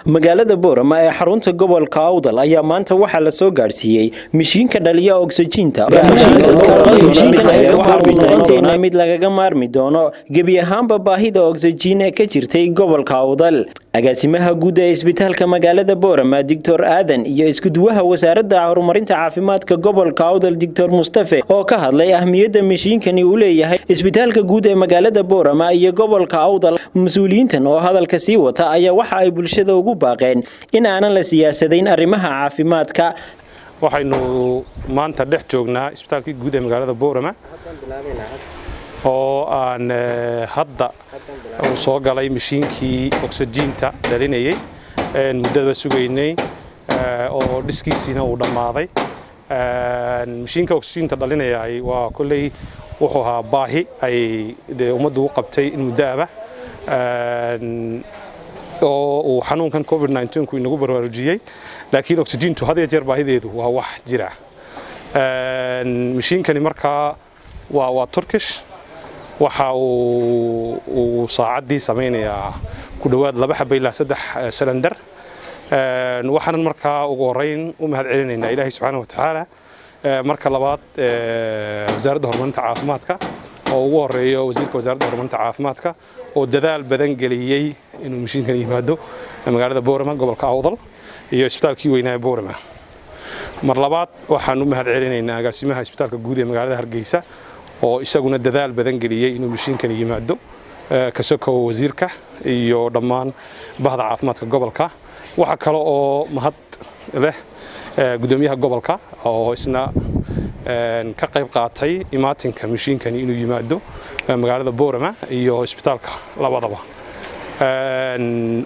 magaalada Boorama ee xarunta gobolka Awdal ayaa maanta waxa la soo gaarsiiyay mishiinka dhaliya oxygen-ta mid lagaga maarmi doono gebi ahaanba baahida oxygen ee ka jirtay gobolka Awdal. agaasimaha guud ee isbitaalka magaalada Boorama Dr. Aadan iyo isku duwaha wasaaradda horumarinta caafimaadka gobolka Awdal Dr. Mustafa oo ka hadlay ahmiyadda mishiinkani uu leeyahay isbitaalka guud ee magaalada Boorama iyo gobolka Awdal. mas'uuliyiintan oo hadalka sii wata ayaa waxa ay bulshada ugu baaqeen in aanan la siyaasadayn arrimaha caafimaadka. waxaynu maanta dhex joognaa isbitaalka guud ee magaalada Boorama oo aan hadda soo galay mishiinkii oxygen-ta dhalinayay muddada sugaynay oo dhiskiisina uu dhamaaday. mishiinka oxygen-ta dhalinayay waa kulay wuxuu ahaa baahi ay ummaddu u qabtay in muddo oo uu xanuunkan COVID-19 ku inagu baraarujiyay, laakiin oxygen-tu had iyo jeer baahideedu waa wax jira. mishiinkani markaa waa Turkish, waxa uu saacadii sameeynaya ku dhawaad 2 xabo ilaa 3 cylinder. waxaan markaa ugu horeyn u mahad celinaynaa Ilaahay subhanahu wa ta'ala. marka labaad wasaaradda horumarinta caafimaadka oo ugu horeeyo wasiirka wasaaradda horumarinta caafimaadka oo dadaal badan galiyay inuu mishiinkan yimaado magaalada Boorama gobolka Awdal iyo isbitaalkii weynaa Boorama. mar labaad waxaan u mahad celinaynaa agaasimaha isbitaalka guud ee magaalada Hargeysa oo isaguna dadaal badan galiyay inuu mishiinkan yimaado ka sokow wasiirka iyo dhammaan bahda caafimaadka gobolka. waxa kale oo mahad leh gudoomiyaha gobolka oo isna ka qayb qaatay imaatinka mishiinkan inuu yimaado magaalada Boorama iyo isbitaalka labadaba.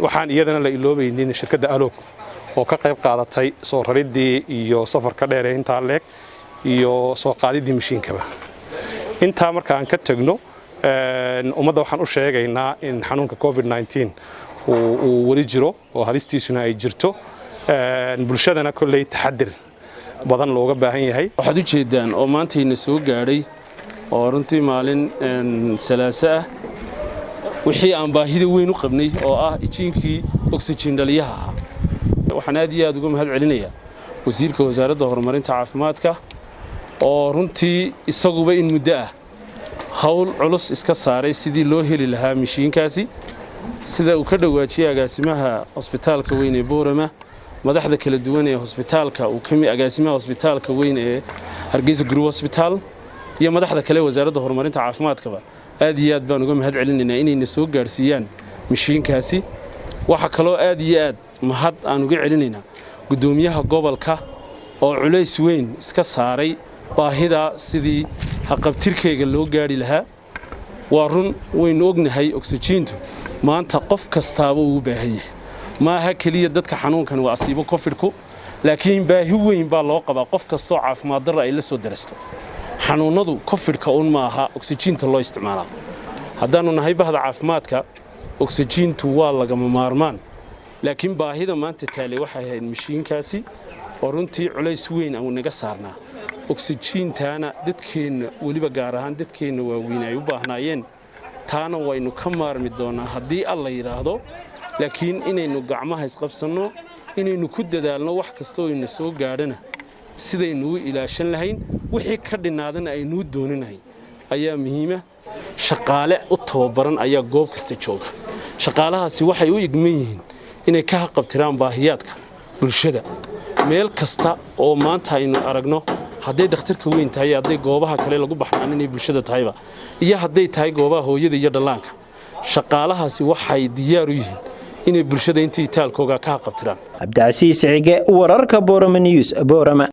waxaan iyadana la iloobaynin shirkadda Aloog oo ka qayb qaadatay soo raridii iyo safarka dheer ee inta leeg iyo soo qaadidii mishiinkaba. inta marka aan ka tagno ummadda waxaan u sheegaynaa in xanuunka COVID-19 uu wali jiro oo halistiisuna ay jirto. bulshadana kulay taxadir badan looga baahan yahay. waxaad u jeedaan oo maanta ina soo gaaray oo runtii maalin salaasa ah wixii aan baahida weyn u qabnay oo ah ijiinkii oxygen dhaliyaha. waxaan aad iyo aad uga mahad celinayaa wasiirka wasaaradda horumarinta caafimaadka oo runtii isaguba in muddo ah hawl culus iska saaray sidii loo heli lahaa mishiinkaasi. sida uu ka dhawaajiyay agaasimaha hospitaalka weyn ee Boorama, madaxda kala duwan ee hospitaalka uu kamid agaasimaha hospitaalka weyn ee Hargeysa Group Hospital iyo madaxda kale wasaaradda horumarinta caafimaadkaba aad iyo aad baan uga mahad celinaynaa inay soo gaarsiiyaan mishiinkaasi. waxa kale oo aad iyo aad mahad aan uga celinaynaa gudoomiyaha gobolka oo culays weyn iska saaray baahida sidii haqabtirkeega loo gaari lahaa. waa run waynu ognahay oxygen-tu maanta qof kastaaba uu baahan yahay, ma aha kaliya dadka xanuunkan waa asiibo COVID-ku, laakiin baahi weyn baa loo qabaa qof kasto caafimaad darro ay la soo darasto. xanuunadu COVID-ka ma aha oxygen-ta loo isticmaalaa. haddaanu nahay bahda caafimaadka oxygen-tu waa lagama maarmaan, laakiin baahida maanta taale waxay ahayd mishiinkaasi oo runtii culays weyn aan naga saarnaa. oxygen-taana dadkeena waliba gaar ahaan dadkeena waaweyn ay u baahnaayeen, taana waynu ka maarmi doonaa haddii alla yiraahdo. laakiin inaynu gacmaha isqabsanno, inaynu ku dadaalno wax kasta oo ina soo gaadhana sidaynu u ilaashan lahayn, wixii ka dhinaadana aynu dooninahay ayaa muhiima. shaqaale u tababaran ayaa goob kasta jooga. shaqaalahaasi waxay u igman yihiin inay ka qabtiraan baahiyaadka bulshada meel kasta oo maanta aynu aragno, hadday dhakhtarka weyn tahay, hadday goobaha kale lagu baxnaan inay bulshada tahayba, iyo hadday tahay goobaha hooyada iyo dhallaanka. shaqaalahaasi waxay diyaar u yihiin inay bulshada intii taalkooga ka qabtiraan. Cabdicasiis Cige, wararka Boorama News, Boorama.